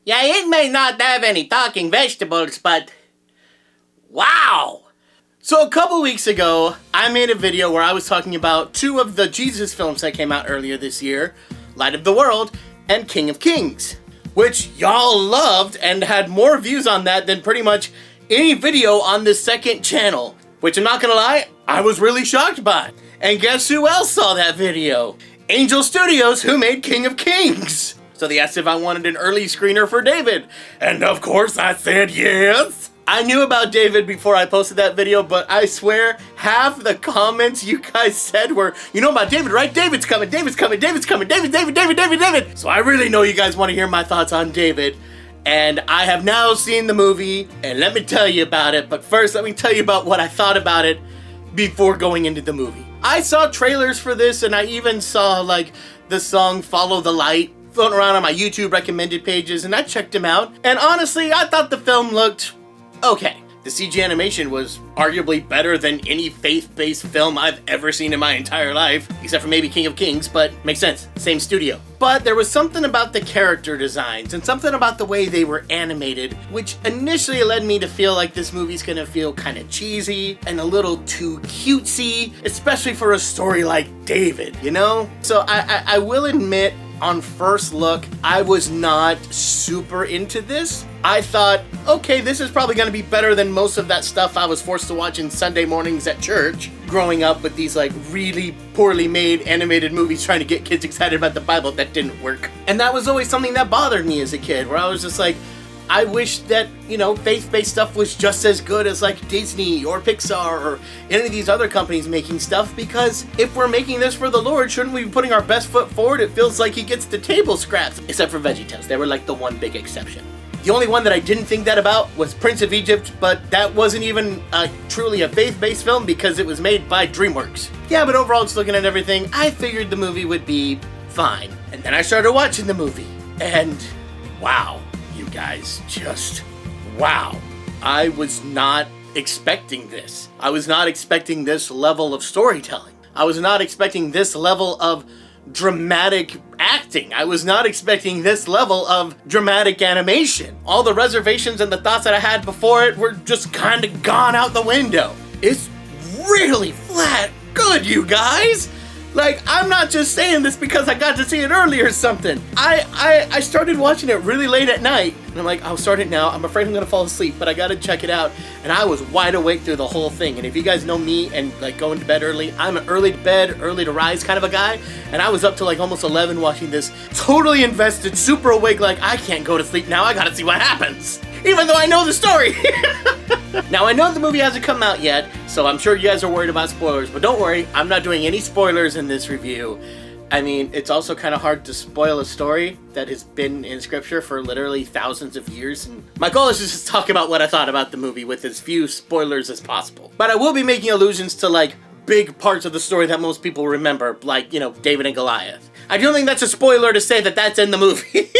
Yeah, it may not have any talking vegetables, but wow! So a couple weeks ago, I made a video where I was talking about two of the Jesus films that came out earlier this year, Light of the World and King of Kings, which y'all loved and had more views on that than pretty much any video on the second channel, which I'm not gonna lie, I was really shocked by. And guess who else saw that video? Angel Studios, who made King of Kings. So they asked if I wanted an early screener for David, and of course I said yes. I knew about David before I posted that video, but I swear half the comments you guys said were, you know about David, right? David's coming, David's coming, David's coming, David. So I really know you guys want to hear my thoughts on David, and I have now seen the movie, and let me tell you about it, but first let me tell you about what I thought about it before going into the movie. I saw trailers for this, and I even saw like the song Follow the Light floating around on my YouTube recommended pages, and I checked them out, and honestly, I thought the film looked okay. The CG animation was arguably better than any faith-based film I've ever seen in my entire life, except for maybe King of Kings, but makes sense, same studio. But there was something about the character designs and something about the way they were animated, which initially led me to feel like this movie's gonna feel kind of cheesy and a little too cutesy, especially for a story like David, you know? So I will admit, on first look, I was not super into this. I thought, okay, this is probably going to be better than most of that stuff I was forced to watch in Sunday mornings at church, growing up with these like really poorly made animated movies trying to get kids excited about the Bible. That didn't work. And that was always something that bothered me as a kid, where I was just like, I wish that, you know, faith-based stuff was just as good as like Disney or Pixar or any of these other companies making stuff, because if we're making this for the Lord, shouldn't we be putting our best foot forward? It feels like he gets the table scraps, except for VeggieTales. They were like the one big exception. The only one that I didn't think that about was Prince of Egypt, but that wasn't even truly a faith-based film because it was made by DreamWorks. Yeah, but overall, just looking at everything, I figured the movie would be fine. And then I started watching the movie, and wow. You guys, just wow. I was not expecting this. I was not expecting this level of storytelling. I was not expecting this level of dramatic acting. I was not expecting this level of dramatic animation. All the reservations and the thoughts that I had before it were just kind of gone out the window. It's really flat good, you guys. Like, I'm not just saying this because I got to see it earlier or something. I started watching it really late at night, and I'm like, I'll start it now. I'm afraid I'm gonna fall asleep, but I gotta check it out. And I was wide awake through the whole thing. And if you guys know me and like going to bed early, I'm an early to bed, early to rise kind of a guy. And I was up till like almost 11 watching this, totally invested, super awake, like I can't go to sleep now, I gotta see what happens. Even though I know the story. Now, I know the movie hasn't come out yet, so I'm sure you guys are worried about spoilers, but don't worry, I'm not doing any spoilers in this review. I mean, it's also kind of hard to spoil a story that has been in Scripture for literally thousands of years, and my goal is just to talk about what I thought about the movie with as few spoilers as possible. But I will be making allusions to, like, big parts of the story that most people remember, like, you know, David and Goliath. I don't think that's a spoiler to say that that's in the movie.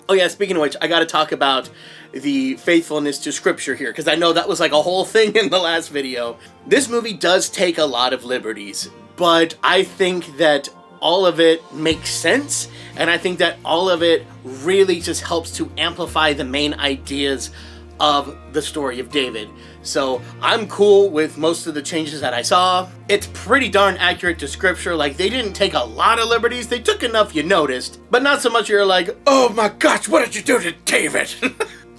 Oh yeah, speaking of which, I gotta talk about the faithfulness to Scripture here, because I know that was like a whole thing in the last video. This movie does take a lot of liberties, but I think that all of it makes sense, and I think that all of it really just helps to amplify the main ideas of the story of David. So I'm cool with most of the changes that I saw. It's pretty darn accurate to Scripture. Like, they didn't take a lot of liberties. They took enough you noticed, but not so much you're like, oh my gosh, what did you do to David?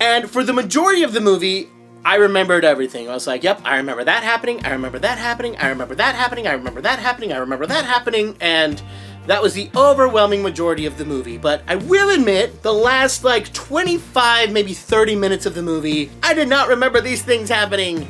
And for the majority of the movie, I remembered everything. I was like, yep, I remember that happening, I remember that happening, I remember that happening, I remember that happening, I remember that happening, and that was the overwhelming majority of the movie. But I will admit, the last like 25, maybe 30 minutes of the movie, I did not remember these things happening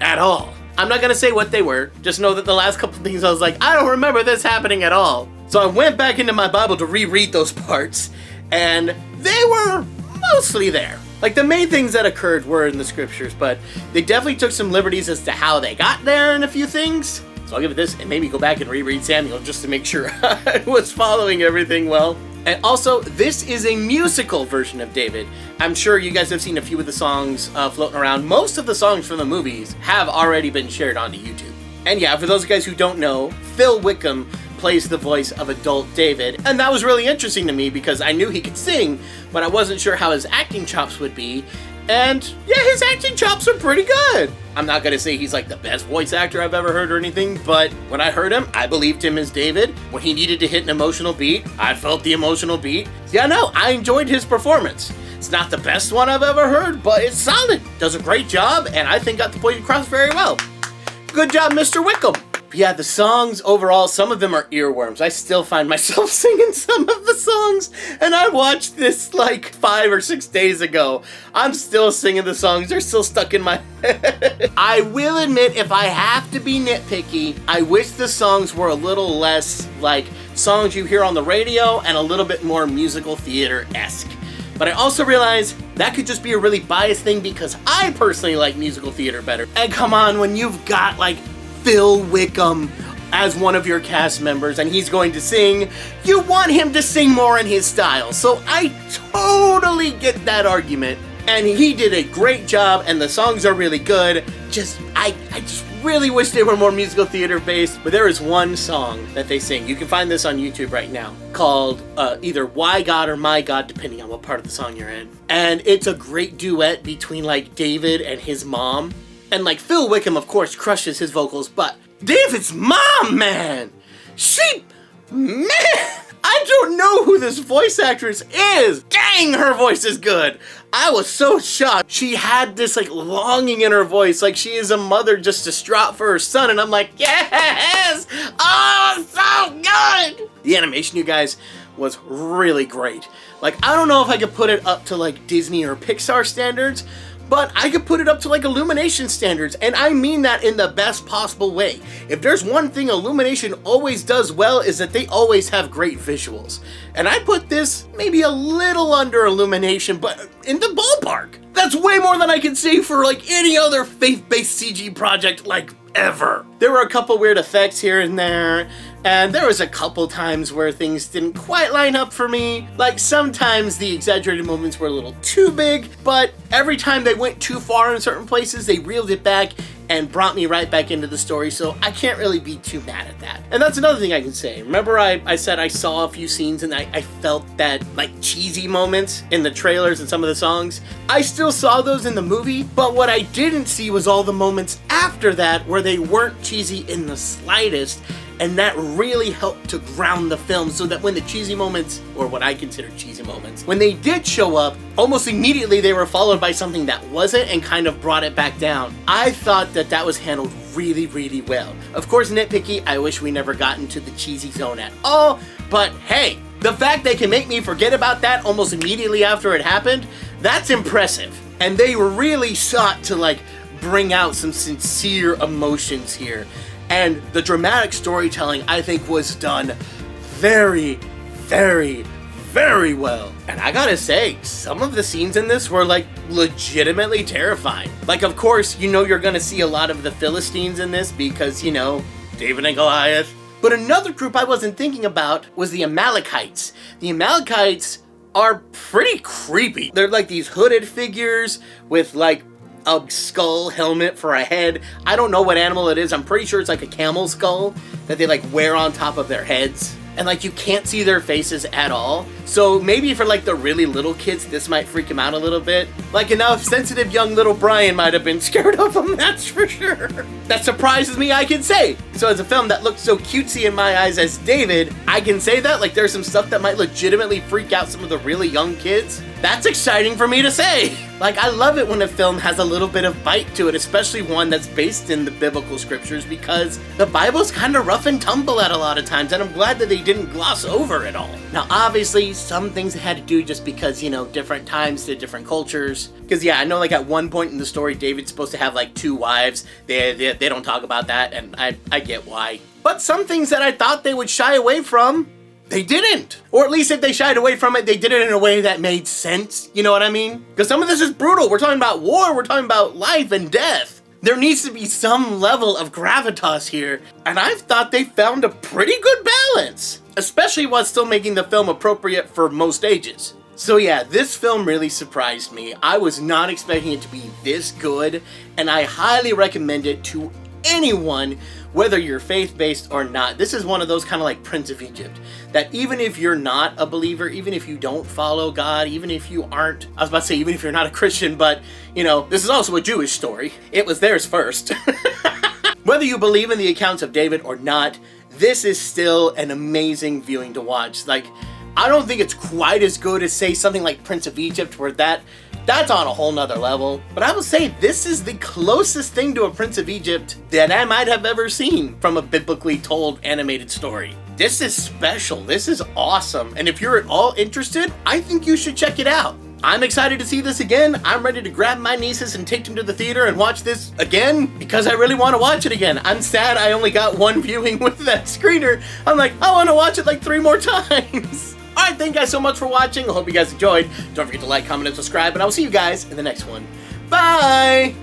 at all. I'm not gonna say what they were, just know that the last couple of things I was like, I don't remember this happening at all. So I went back into my Bible to reread those parts, and they were mostly there. Like, the main things that occurred were in the Scriptures, but they definitely took some liberties as to how they got there and a few things. So I'll give it this, and maybe go back and reread Samuel just to make sure I was following everything well. And also, this is a musical version of David. I'm sure you guys have seen a few of the songs floating around. Most of the songs from the movies have already been shared onto YouTube. And yeah, for those guys who don't know, Phil Wickham plays the voice of adult David. And that was really interesting to me because I knew he could sing, but I wasn't sure how his acting chops would be. And yeah, his acting chops are pretty good. I'm not gonna say he's like the best voice actor I've ever heard or anything, but when I heard him, I believed him as David. When he needed to hit an emotional beat, I felt the emotional beat. Yeah, no, I enjoyed his performance. It's not the best one I've ever heard, but it's solid. Does a great job, and I think got the point across very well. Good job, Mr. Wickham. Yeah, the songs overall, some of them are earworms. I still find myself singing some of the songs, and I watched this like 5 or 6 days ago. I'm still singing the songs. They're still stuck in my head. I will admit, if I have to be nitpicky, I wish the songs were a little less like songs you hear on the radio and a little bit more musical theater-esque. But I also realize that could just be a really biased thing because I personally like musical theater better. And come on, when you've got like Phil Wickham as one of your cast members and he's going to sing, you want him to sing more in his style. So I totally get that argument. And he did a great job and the songs are really good. I just really wish they were more musical theater based, but there is one song that they sing. You can find this on YouTube right now called either Why God or My God, depending on what part of the song you're in. And it's a great duet between like David and his mom. And like Phil Wickham, of course, crushes his vocals, but David's mom, man! Man! I don't know who this voice actress is! Dang, her voice is good! I was so shocked. She had this like longing in her voice, like she is a mother just distraught for her son, and I'm like, yes! Oh, so good! The animation, you guys, was really great. Like, I don't know if I could put it up to like Disney or Pixar standards, but I could put it up to like Illumination standards, and I mean that in the best possible way. If there's one thing Illumination always does well is that they always have great visuals. And I put this maybe a little under Illumination, but in the ballpark. That's way more than I can say for like any other faith-based CG project like ever. There were a couple weird effects here and there, and there was a couple times where things didn't quite line up for me. Like sometimes the exaggerated movements were a little too big, but every time they went too far in certain places, they reeled it back and brought me right back into the story, so I can't really be too mad at that. And that's another thing I can say. Remember I said I saw a few scenes and I felt that like cheesy moments in the trailers and some of the songs? I still saw those in the movie, but what I didn't see was all the moments after that where they weren't cheesy in the slightest, and that really helped to ground the film so that when the cheesy moments, or what I consider cheesy moments, when they did show up, almost immediately they were followed by something that wasn't and kind of brought it back down. I thought that that was handled really, really well. Of course, nitpicky, I wish we never got into the cheesy zone at all, but hey, the fact they can make me forget about that almost immediately after it happened, that's impressive. And they really sought to like bring out some sincere emotions here. And the dramatic storytelling, I think, was done very, very, very well. And I gotta say, some of the scenes in this were like legitimately terrifying. Like, of course, you know you're gonna see a lot of the Philistines in this because, you know, David and Goliath. But another group I wasn't thinking about was the Amalekites. The Amalekites are pretty creepy. They're like these hooded figures with like a skull helmet for a head. I don't know what animal it is. I'm pretty sure it's like a camel skull that they like wear on top of their heads. And like you can't see their faces at all. So maybe for like the really little kids, this might freak them out a little bit. Like enough sensitive young little Brian might have been scared of them, that's for sure. That surprises me, I can say. So as a film that looked so cutesy in my eyes as David, I can say that like there's some stuff that might legitimately freak out some of the really young kids. That's exciting for me to say. Like, I love it when a film has a little bit of bite to it, especially one that's based in the biblical scriptures, because the Bible's kind of rough and tumble at a lot of times, and I'm glad that they didn't gloss over it all. Now, obviously, some things they had to do just because, you know, different times to different cultures. Because, yeah, I know, like, at one point in the story, David's supposed to have, like, 2 wives. They don't talk about that, and I get why. But some things that I thought they would shy away from, they didn't. Or at least if they shied away from it, they did it in a way that made sense. You know what I mean? Because some of this is brutal. We're talking about war. We're talking about life and death. There needs to be some level of gravitas here. And I thought they found a pretty good balance. Especially while still making the film appropriate for most ages. So yeah, this film really surprised me. I was not expecting it to be this good. And I highly recommend it to anyone whether you're faith-based or not. This is one of those kind of like Prince of Egypt, that even if you're not a believer, even if you don't follow God, even if you aren't, I was about to say even if you're not a Christian, but you know, this is also a Jewish story. It was theirs first. Whether you believe in the accounts of David or not, this is still an amazing viewing to watch. Like, I don't think it's quite as good as, say, something like Prince of Egypt, where that's on a whole nother level. But I will say this is the closest thing to a Prince of Egypt that I might have ever seen from a biblically told animated story. This is special. This is awesome. And if you're at all interested, I think you should check it out. I'm excited to see this again. I'm ready to grab my nieces and take them to the theater and watch this again because I really want to watch it again. I'm sad I only got one viewing with that screener. I'm like, I want to watch it like 3 more times. Alright, thank you guys so much for watching. I hope you guys enjoyed. Don't forget to like, comment, and subscribe, and I will see you guys in the next one. Bye!